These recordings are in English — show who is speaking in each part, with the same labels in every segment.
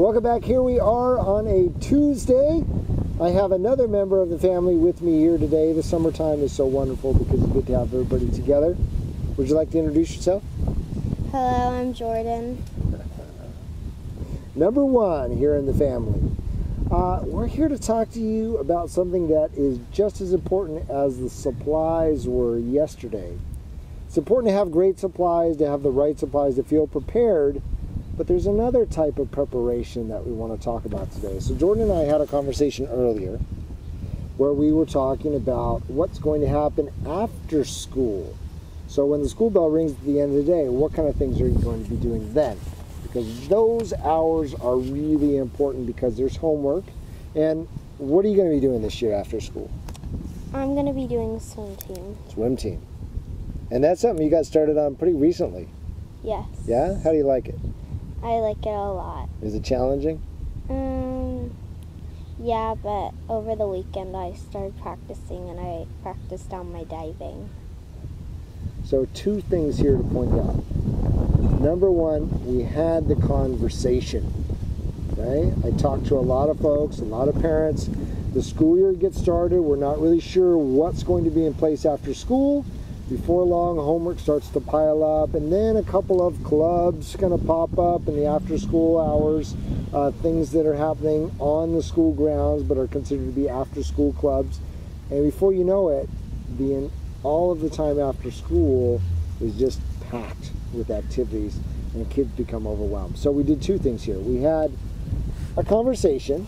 Speaker 1: Welcome back. Here we are on a Tuesday. I have another member of the family with me here today. The summertime is so wonderful because you get to have everybody together. Would you like to introduce yourself?
Speaker 2: Hello, I'm Jordyn.
Speaker 1: Number one here in the family. We're here to talk to you about something that is just as important as the supplies were yesterday. It's important to have great supplies, to have the right supplies, to feel prepared, but there's another type of preparation that we want to talk about today. So Jordyn and I had a conversation earlier where we were talking about what's going to happen after school. So when the school bell rings at the end of the day, what kind of things are you going to be doing then? Because those hours are really important because there's homework. And what are you going to be doing this year after school?
Speaker 2: I'm going to be doing the swim team.
Speaker 1: Swim team. And that's something you got started on pretty recently.
Speaker 2: Yes.
Speaker 1: Yeah? How do you like it?
Speaker 2: I like it a lot.
Speaker 1: Is it challenging?
Speaker 2: Yeah, but over the weekend I started practicing and I practiced on my diving.
Speaker 1: So two things here to point out. Number one, we had the conversation. Okay? I talked to a lot of folks, a lot of parents. The school year gets started. We're not really sure what's going to be in place after school. Before long, homework starts to pile up, and then a couple of clubs kind of pop up in the after-school hours, things that are happening on the school grounds but are considered to be after-school clubs. And before you know it, all of the time after school is just packed with activities, and kids become overwhelmed. So we did two things here. We had a conversation.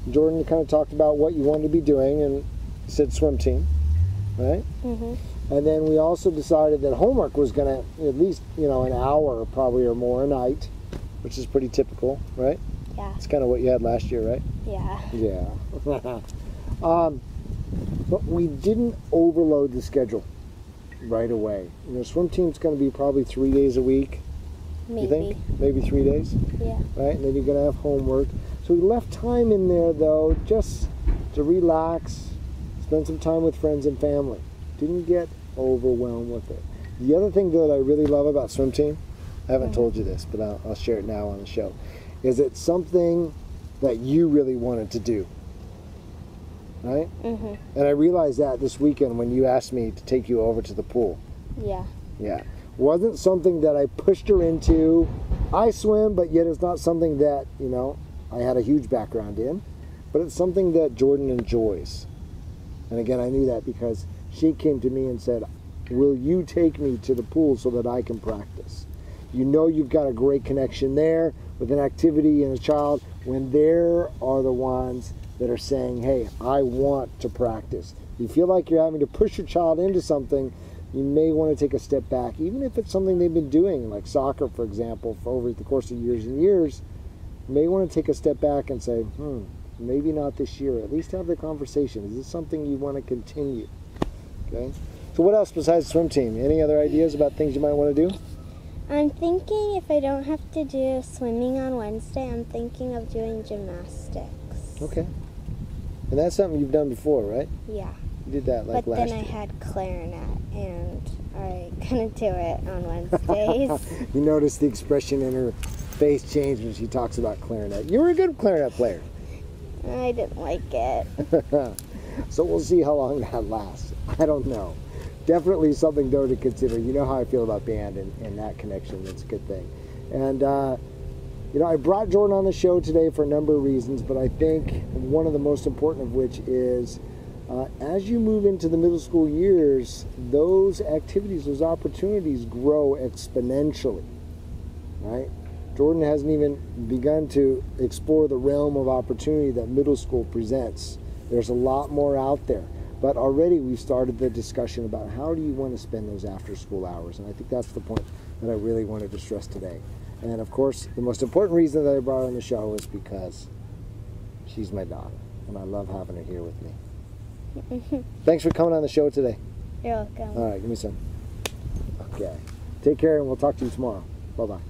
Speaker 1: Jordyn kind of talked about what you wanted to be doing and said swim team, right? Mm-hmm. And then we also decided that homework was going to at least, an hour probably or more a night, which is pretty typical, right?
Speaker 2: Yeah.
Speaker 1: It's kind of what you had last year, right?
Speaker 2: Yeah.
Speaker 1: Yeah. But we didn't overload the schedule right away. Swim team's going to be probably 3 days a week.
Speaker 2: Maybe.
Speaker 1: You think? Maybe 3 days?
Speaker 2: Yeah.
Speaker 1: Right? And then you're going to have homework. So we left time in there, though, just to relax, spend some time with friends and family. Didn't get overwhelmed with it. The other thing that I really love about swim team, I haven't told you this, but I'll share it now on the show, is it's something that you really wanted to do. Right? Mm-hmm. And I realized that this weekend when you asked me to take you over to the pool.
Speaker 2: Yeah.
Speaker 1: Yeah. Wasn't something that I pushed her into. I swim, but yet it's not something that, I had a huge background in. But it's something that Jordyn enjoys. And again, I knew that because she came to me and said, will you take me to the pool so that I can practice? You've got a great connection there with an activity and a child when there are the ones that are saying, hey, I want to practice. You feel like you're having to push your child into something, you may want to take a step back, even if it's something they've been doing, like soccer, for example, for over the course of years and years. You may want to take a step back and say, maybe not this year. At least have the conversation. Is this something you want to continue? Okay. So what else besides swim team? Any other ideas about things you might want to do?
Speaker 2: I'm thinking if I don't have to do swimming on Wednesday, I'm thinking of doing gymnastics.
Speaker 1: Okay. And that's something you've done before, right?
Speaker 2: Yeah.
Speaker 1: You did that last year.
Speaker 2: But then I had clarinet, and I couldn't do it on Wednesdays.
Speaker 1: You notice the expression in her face change when she talks about clarinet. You were a good clarinet player.
Speaker 2: I didn't like it.
Speaker 1: So we'll see how long that lasts. I don't know. Definitely something, though, to consider. You know how I feel about band and that connection. That's a good thing. And, I brought Jordyn on the show today for a number of reasons, but I think one of the most important of which is as you move into the middle school years, those activities, those opportunities grow exponentially, right? Jordyn hasn't even begun to explore the realm of opportunity that middle school presents. There's a lot more out there. But already we've started the discussion about how do you want to spend those after-school hours. And I think that's the point that I really wanted to stress today. And, of course, the most important reason that I brought her on the show is because she's my daughter. And I love having her here with me. Thanks for coming on the show today.
Speaker 2: You're welcome.
Speaker 1: All right, give me some. Okay. Take care, and we'll talk to you tomorrow. Bye-bye.